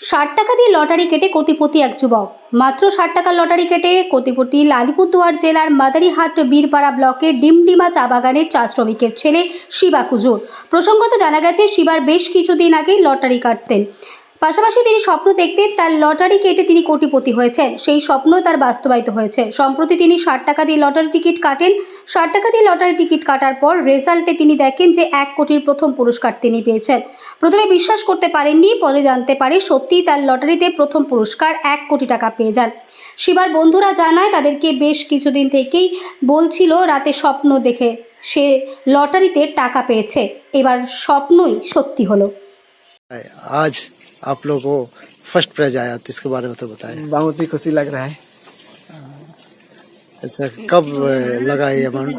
ষাট টাকা দিয়ে লটারি কেটে কোটিপতি এক যুবক। মাত্র 60 টাকার লটারি কেটে কোটিপতি আলিপুরদুয়ার জেলার মাদারিহাট বীরপাড়া ব্লকের ডিমডিমা চা বাগানের চা শ্রমিকের ছেলে শিবা কুজুর। প্রসঙ্গত জানা গেছে, শিবার বেশ কিছুদিন আগেই লটারি কাটতেন, পাশাপাশি তিনি স্বপ্ন দেখতেন তার লটারি কেটে তিনি কোটিপতি হয়েছেন। সেই স্বপ্ন তার বাস্তবায়িত হয়েছে। সম্প্রতি তিনি 60 টাকা দিয়ে লটারি টিকিট কাটেন। 60 টাকা দিয়ে লটারি টিকিট কাটার পর রেজাল্টে তিনি দেখেন যে 1 কোটির প্রথম পুরস্কার তিনি পেয়েছেন। প্রথমে বিশ্বাস করতে পারেননি, পরে জানতে পারে সত্যিই তার লটারিতে প্রথম পুরস্কার 1 কোটি টাকা পেয়ে যান। শিবার বন্ধুরা জানায় তাদেরকে বেশ কিছুদিন থেকেই বলছিল রাতে স্বপ্ন দেখে সে লটারিতে টাকা পেয়েছে। এবার স্বপ্নই সত্যি হলো। आज आप लोगों को फर्स्ट प्राइज आया, तो इसके बारे में तो बताएं। बहुत ही खुशी लग रहा है। अच्छा, कब लगा ये अमाउंट?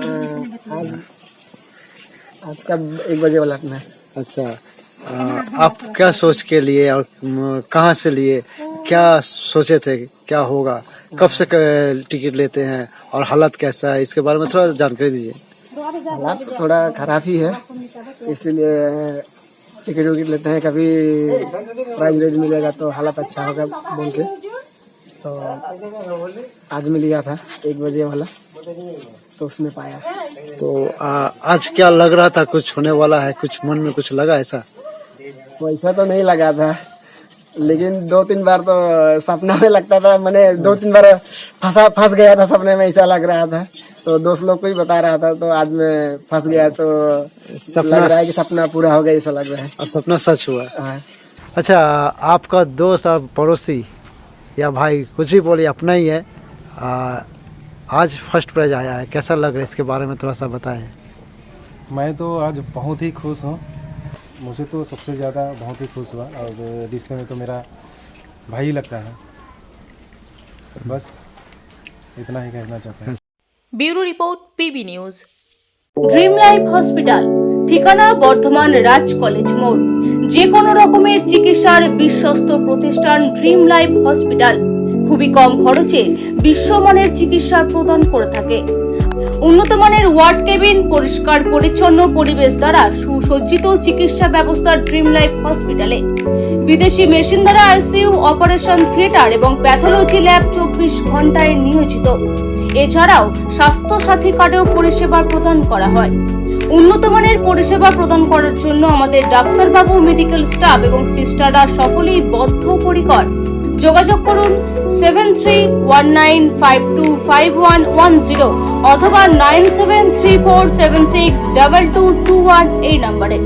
आज का 1 बजे वाला में। अच्छा, आप क्या सोच के लिए और कहाँ से लिए, क्या सोचे थे क्या होगा, कब से टिकट लेते हैं और हालत कैसा है, इसके बारे में थोड़ा जानकारी दीजिए। हालात तो थोड़ा खराब ही है, इसीलिए टिकट विकेट लेते हैं। कभी प्राइज रेज मिलेगा तो हालत अच्छा होगा बोल के, तो आज मिल गया था 1 बजे वाला, तो उसमें पाया। तो आज क्या लग रहा था, कुछ होने वाला है, कुछ मन में कुछ लगा ऐसा? वैसा तो नहीं लगा था, लेकिन 2-3 बार तो सपना में लगता था। मैंने 2-3 बार फंस गया था सपने में, ऐसा लग रहा था। तो दोस्त लोग को ही बता रहा था, तो आज मैं फंस गया, तो लग रहा है कि सपना पूरा हो गया ऐसा लग रहा है। और सपना सच हुआ। हाँ। अच्छा, आपका दोस्त और पड़ोसी या भाई कुछ भी बोलिए, अपना ही है, आज फर्स्ट प्राइज आया है, कैसा लग रहा है, इसके बारे में थोड़ा सा बताएं। मैं तो आज बहुत ही खुश हूँ। मुझे तो सबसे ज़्यादा बहुत ही खुश हुआ, और रिश्ते में तो मेरा भाई लगता है। बस इतना ही कहना चाहता हूँ। Bureau report, PB news. Dream life hospital, ঠিকানা বর্ধমান রাজ কলেজ মোড়। যে কোনো রকমের চিকিৎসার বিশ্বস্ত প্রতিষ্ঠান ড্রিম লাইফ হসপিটাল খুবই কম খরচে বিশ্বমানের চিকিৎসা প্রদান করে থাকে। উন্নত মানের ওয়ার্ড কেবিন, পরিষ্কার পরিচ্ছন্ন পরিবেশ দ্বারা সুসজ্জিত চিকিৎসা ব্যবস্থা ড্রিম লাইফ হসপিটালে। বিদেশি মেশিন দ্বারা আইসিইউ, অপারেশন থিয়েটার এবং প্যাথোলজি ল্যাব 24 ঘন্টায় নিয়োজিত। এছাড়াও স্বাস্থ্য সাথী কার্ডেও পরিষেবা প্রদান করা হয়। উন্নত মানের পরিষেবা প্রদান করার জন্য আমাদের ডাক্তারবাবু, মেডিকেল স্টাফ এবং সিস্টাররা সকলেই বদ্ধপরিকর। যোগাযোগ করুন 7319525110 অথবা 9734762221 এই নম্বরে।